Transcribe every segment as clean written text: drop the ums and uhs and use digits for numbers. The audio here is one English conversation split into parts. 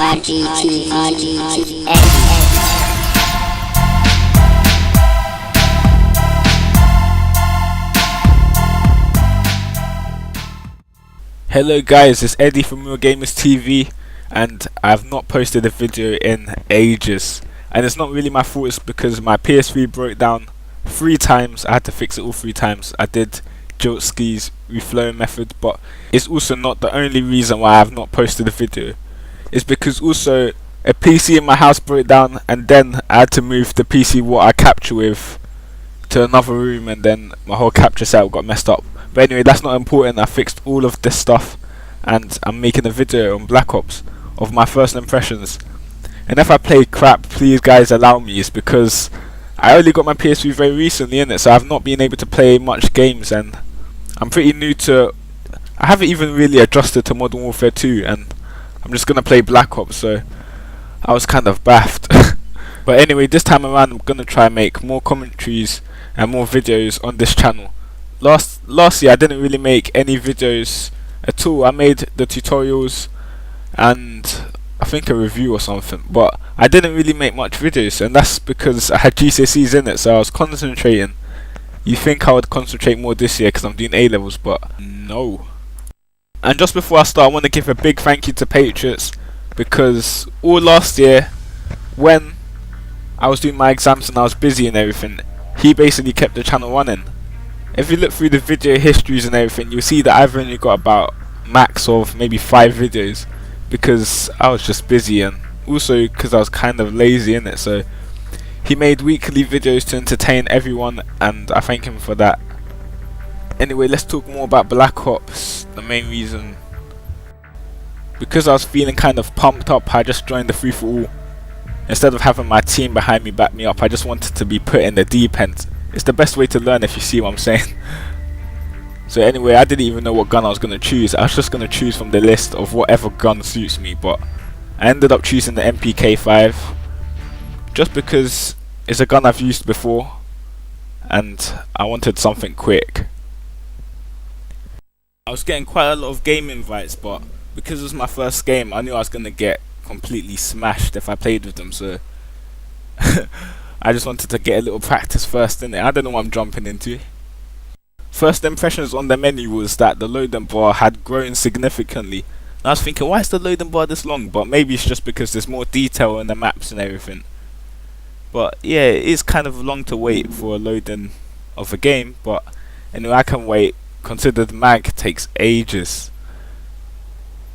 Hello guys, it's Eddie from Real Gamers TV, and I have not posted a video in ages. And it's not really my fault, it's because my PS3 broke down 3 times. I had to fix it all 3 times. I did Jiltski's reflowing method, but it's also not the only reason why I have not posted a video. It's because also a PC in my house broke down, and then I had to move the PC what I capture with to another room, and then my whole capture setup got messed up. But anyway, that's not important. I fixed all of this stuff, and I'm making a video on Black Ops of my first impressions. And if I play crap, please guys allow me. It's because I only got my PS3 very recently in it, so I've not been able to play much games, and I'm pretty new to. I haven't even really adjusted to Modern Warfare 2, and I'm just gonna play Black Ops, so I was kind of baffed. But anyway, this time around I'm gonna try and make more commentaries and more videos on this channel. Last year I didn't really make any videos at all. I made the tutorials and I think a review or something, but I didn't really make much videos, and that's because I had GCSEs in it, so I was concentrating. You think I would concentrate more this year because I'm doing A levels, but no. And just before I start, I want to give a big thank you to Patriots, because all last year when I was doing my exams and I was busy and everything, he basically kept the channel running. If you look through the video histories and everything, you'll see that I've only got about max of maybe 5 videos, because I was just busy, and also because I was kind of lazy in it. So he made weekly videos to entertain everyone, and I thank him for that. Anyway, let's talk more about Black Ops. The main reason, because I was feeling kind of pumped up, I just joined the free-for-all. Instead of having my team behind me back me up, I just wanted to be put in the deep end. It's the best way to learn, if you see what I'm saying. So anyway, I didn't even know what gun I was going to choose. I was just going to choose from the list of whatever gun suits me, but I ended up choosing the MPK5 just because it's a gun I've used before and I wanted something quick. I was getting quite a lot of game invites, but because it was my first game, I knew I was going to get completely smashed if I played with them, so I just wanted to get a little practice first, innit? I don't know what I'm jumping into. First impressions on the menu was that the loading bar had grown significantly. And I was thinking, why is the loading bar this long? But maybe it's just because there's more detail in the maps and everything. But yeah, it is kind of long to wait for a loading of a game, but anyway, I can wait. Consider the mag takes ages.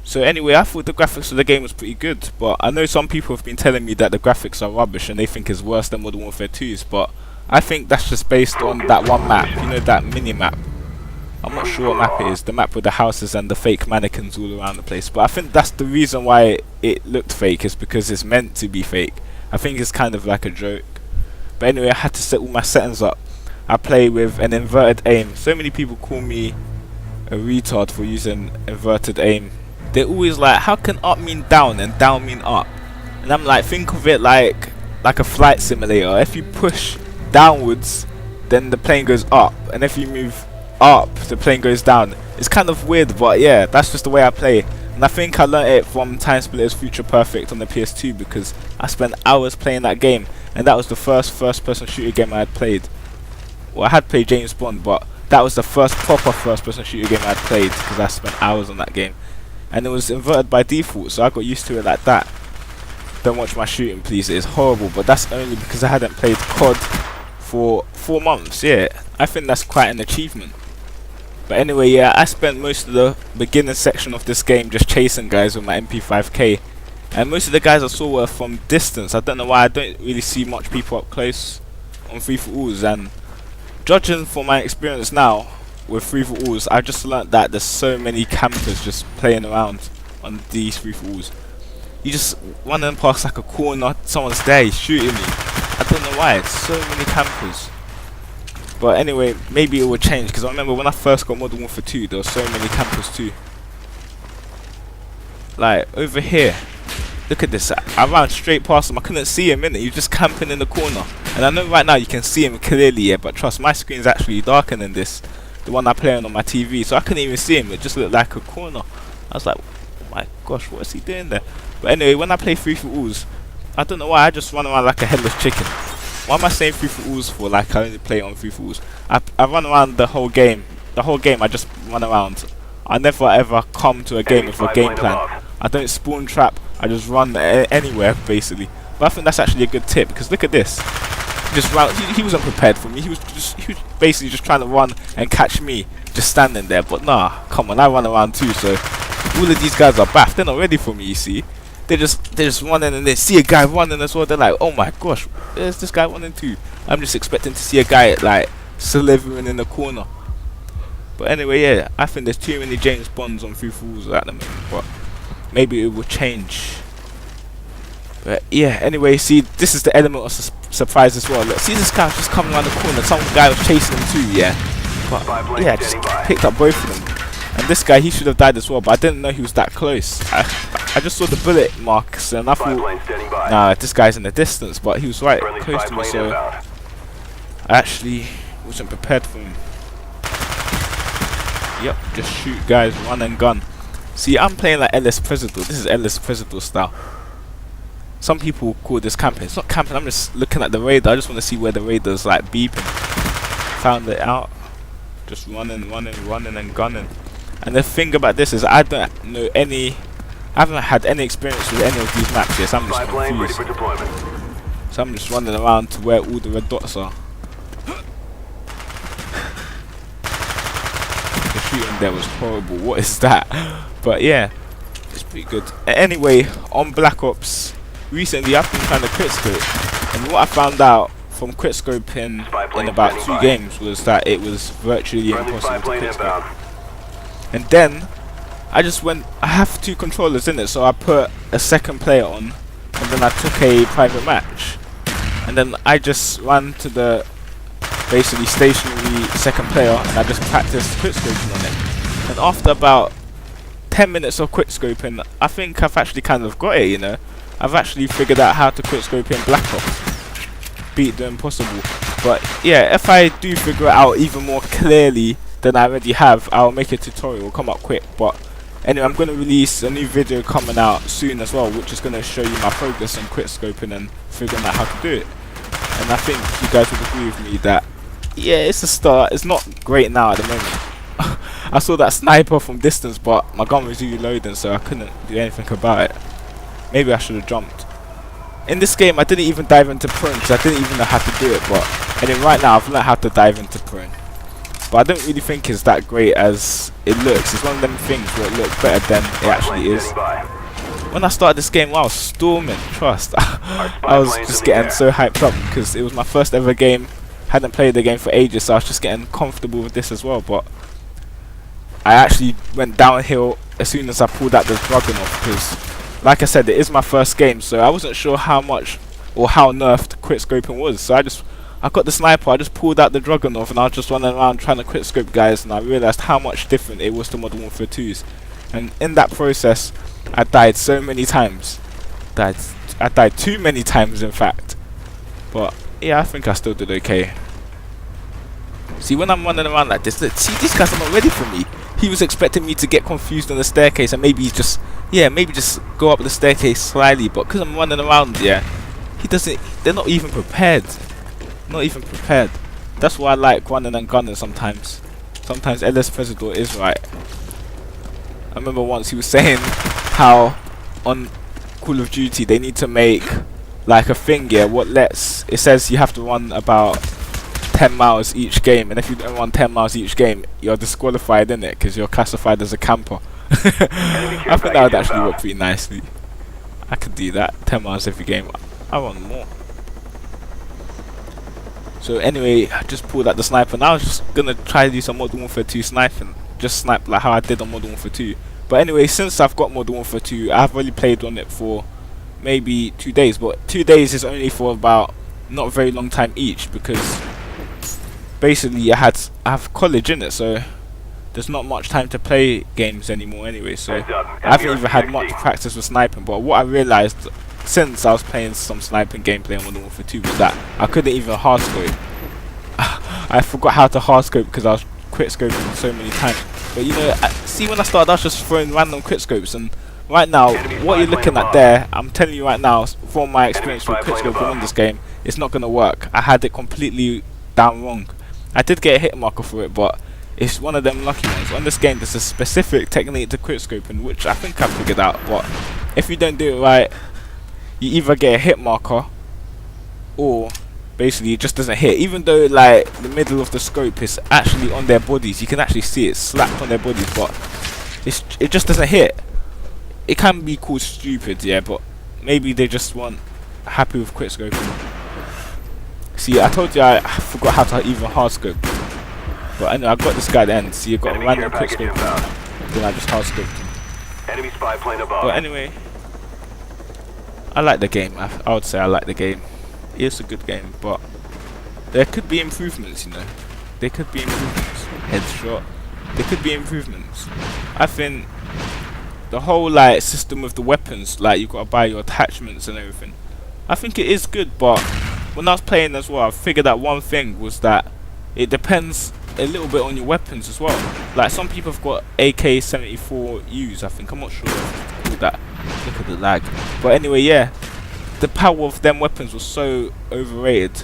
So anyway, I thought the graphics of the game was pretty good, but I know some people have been telling me that the graphics are rubbish and they think it's worse than Modern Warfare 2's, but I think that's just based on that one map, you know, that mini map. I'm not sure what map it is, the map with the houses and the fake mannequins all around the place, but I think that's the reason why it looked fake, is because it's meant to be fake. I think it's kind of like a joke. But anyway, I had to set all my settings up. I play with an inverted aim. So many people call me a retard for using inverted aim. They're always like, how can up mean down and down mean up? And I'm like, think of it like a flight simulator. If you push downwards, then the plane goes up, and if you move up, the plane goes down. It's kind of weird, but yeah, that's just the way I play. And I think I learnt it from Time Splitter's Future Perfect on the PS2, because I spent hours playing that game, and that was the first-person shooter game I had played. Well, I had played James Bond, but that was the first proper first-person shooter game I had played, because I spent hours on that game. And it was inverted by default, so I got used to it like that. Don't watch my shooting, please. It is horrible, but that's only because I hadn't played COD for 4 months. Yeah, I think that's quite an achievement. But anyway, yeah, I spent most of the beginner section of this game just chasing guys with my MP5K, and most of the guys I saw were from distance. I don't know why I don't really see much people up close on free-for-alls, and judging from my experience now with free-for-alls, I just learnt that there's so many campers just playing around on these free-for-alls. You just running past like a corner, someone's there, he's shooting me. I don't know why, it's so many campers. But anyway, maybe it will change, because I remember when I first got Modern Warfare 2, there were so many campers too. Like, over here, look at this, I ran straight past him, I couldn't see him, innit? He was just camping in the corner. And I know right now you can see him clearly, yeah, but trust, my screen's actually darker than this, the one I play on my TV, so I couldn't even see him. It just looked like a corner. I was like, my gosh, what is he doing there? But anyway, when I play free for alls, I don't know why I just run around like a headless chicken. Why am I saying free for alls for? Like I only play on free for alls. I run around the whole game. The whole game I just run around. I never ever come to a game with a game plan. I don't spawn trap. I just run anywhere basically. But I think that's actually a good tip because look at this. Just ran. He wasn't prepared for me. He was basically just trying to run and catch me, just standing there. But nah, come on, I run around too. So all of these guys are baffed. They're not ready for me. You see, they're just running and they see a guy running as well. They're like, oh my gosh, there's this guy running too. I'm just expecting to see a guy like slithering in the corner. But anyway, yeah, I think there's too many James Bonds on free for alls at the moment. But maybe it will change. But yeah, anyway, see, this is the element of surprise as well. Look, see this guy just coming around the corner. Some guy was chasing him too, yeah. But yeah, just picked up both of them. And this guy, he should have died as well, but I didn't know he was that close. I just saw the bullet marks and I thought, nah, this guy's in the distance, but he was right close to me, so I actually wasn't prepared for him. Yep, just shoot guys, run and gun. See, I'm playing like LS Presidor. This is LS Presidor style. Some people call this camping. It's not camping, I'm just looking at the radar. I just want to see where the radar's like beeping. Found it out. Just running and gunning. And the thing about this is I don't know any, I haven't had any experience with any of these maps yet, so I'm just confused. So I'm just running around to where all the red dots are. The shooting there was horrible, what is that? But yeah, it's pretty good. Anyway, on Black Ops, recently I've been trying to crit scope, and what I found out from crit scoping in about 2 games was that it was virtually impossible to crit scope. And then I just went, I have 2 controllers in it, so I put a second player on and then I took a private match and then I just ran to the basically stationary second player and I just practiced quick scoping on it. And after about 10 minutes of quick scoping, I think I've actually kind of got it, you know. I've actually figured out how to quick scope in Black Ops, beat the impossible. But yeah, if I do figure it out even more clearly than I already have, I'll make a tutorial, come up quick. But anyway, I'm going to release a new video coming out soon as well, which is going to show you my progress on quick scoping and figuring out how to do it. And I think you guys would agree with me that yeah, it's a start. It's not great now at the moment. I saw that sniper from distance, but my gun was reloading, so I couldn't do anything about it. Maybe I should have jumped. In this game, I didn't even dive into prone because I didn't even know how to do it. But anyway, right now I've learned how to dive into prone. But I don't really think it's that great as it looks. It's one of them things where it looks better than it actually is. When I started this game, I was storming, trust. I was just getting so hyped up because it was my first ever game. Hadn't played the game for ages, so I was just getting comfortable with this as well. But I actually went downhill as soon as I pulled out the dragon off because, like I said, it is my first game, so I wasn't sure how much or how nerfed quick scoping was. So I got the sniper, I just pulled out the Dragunov and I was just running around trying to quick scope guys, and I realised how much different it was to Modern Warfare 2's. And in that process, I died so many times. I died too many times, in fact. But yeah, I think I still did okay. See, when I'm running around like this, look, see, these guys are not ready for me. He was expecting me to get confused on the staircase and maybe just, yeah, maybe just go up the staircase slyly. But because I'm running around, yeah, they're not even prepared. Not even prepared. That's why I like running and gunning sometimes. Sometimes LS Presidor is right. I remember once he was saying how on Call of Duty they need to make like a thing, yeah, it says you have to run about 10 miles each game, and if you don't run 10 miles each game, you're disqualified in it because you're classified as a camper. I think that would actually work pretty nicely. I could do that, 10 miles every game. I run more. So anyway, I just pulled out the sniper. Now I was just gonna try to do some Modern Warfare 2 sniping. Just snipe like how I did on Modern Warfare 2. But anyway, since I've got Modern Warfare 2, I've only played on it for maybe 2 days. But 2 days is only for about not a very long time each, because basically I have college in it, so there's not much time to play games anymore anyway. So I haven't even had much practice with sniping. But what I realised since I was playing some sniping gameplay on Modern Warfare 2 was that I couldn't even hardscope. I forgot how to hardscope because I was quick scoping so many times. But you know, see, when I started I was just throwing random quick scopes and right now, what you're looking at there, I'm telling you right now, from my experience with quickscoping on this game, it's not gonna work. I had it completely down wrong. I did get a hit marker for it, but it's one of them lucky ones. On this game, there's a specific technique to quickscoping, which I think I figured out. But if you don't do it right, you either get a hit marker, or basically it just doesn't hit. Even though like the middle of the scope is actually on their bodies, you can actually see it slapped on their bodies, but it just doesn't hit. It can be called stupid, yeah, but maybe they just weren't happy with quickscoping. See, I told you I forgot how to even hardscope, but anyway, I got this guy at the end. See, you got a random quickscope, then I just hardscoped him. Enemy spy plane above. But anyway, I like the game. I would say I like the game. It's a good game, but there could be improvements, you know. There could be improvements. Headshot. There could be improvements. I think the whole like system with the weapons, like you've got to buy your attachments and everything, I think it is good, but when I was playing as well, I figured out one thing was that it depends a little bit on your weapons as well. Like some people have got AK-74Us, I think. I'm not sure if it's called that. Look at the lag. But anyway, yeah, the power of them weapons was so overrated.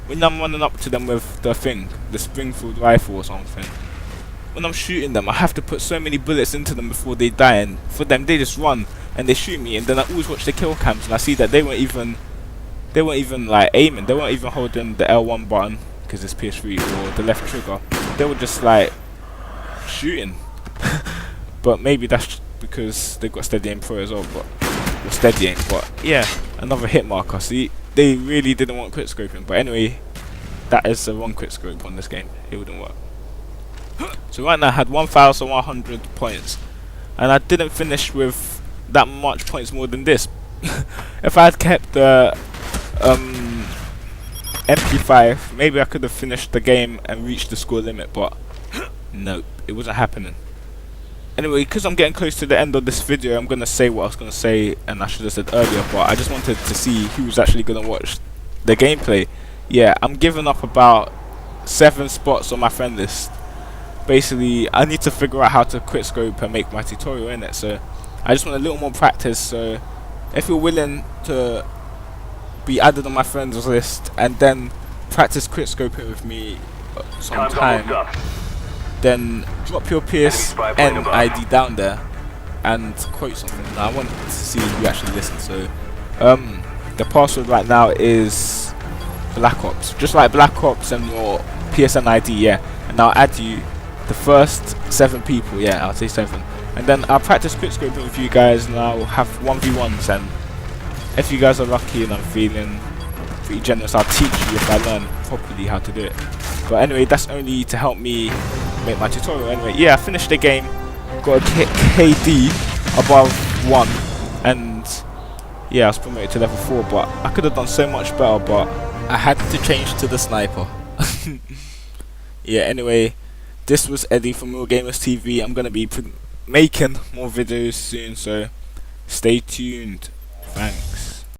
When I'm running up to them with the thing, the Springfield rifle or something, when I'm shooting them, I have to put so many bullets into them before they die, and for them they just run and they shoot me, and then I always watch the kill cams and I see that they weren't even like aiming, they weren't even holding the L1 button because it's PS3 or the left trigger. They were just like shooting. But maybe that's because they got steady aim pro as well, or steady aim. But yeah, another hit marker. See, they really didn't want quickscoping, but anyway, that is the wrong quickscope on this game. It wouldn't work. So right now I had 1,100 points, and I didn't finish with that much points more than this. If I had kept the MP5, maybe I could have finished the game and reached the score limit, but nope, it wasn't happening. Anyway, because I'm getting close to the end of this video, I'm going to say what I was going to say, and I should have said earlier, but I just wanted to see who was actually going to watch the gameplay. Yeah, I'm giving up about 7 spots on my friend list. Basically, I need to figure out how to quickscope and make my tutorial in it, so I just want a little more practice. So if you're willing to be added on my friends list and then practice quickscoping with me sometime, then drop your PSN ID down there and quote something. Now, I want to see if you actually listen. So the password right now is Black Ops, just like Black Ops and your PSN ID, yeah, and I'll add you the first 7 people, yeah, I'll say 7, and then I'll practice quickscoping with you guys, and I'll have 1v1s, and if you guys are lucky and I'm feeling pretty generous, I'll teach you if I learn properly how to do it. But anyway, that's only to help me make my tutorial. Anyway, yeah, I finished the game, got a KD above 1, and yeah, I was promoted to level 4, but I could have done so much better, but I had to change to the sniper. Yeah, anyway, this was Eddie from Real Gamers TV. I'm going to be making more videos soon, so stay tuned. Thanks.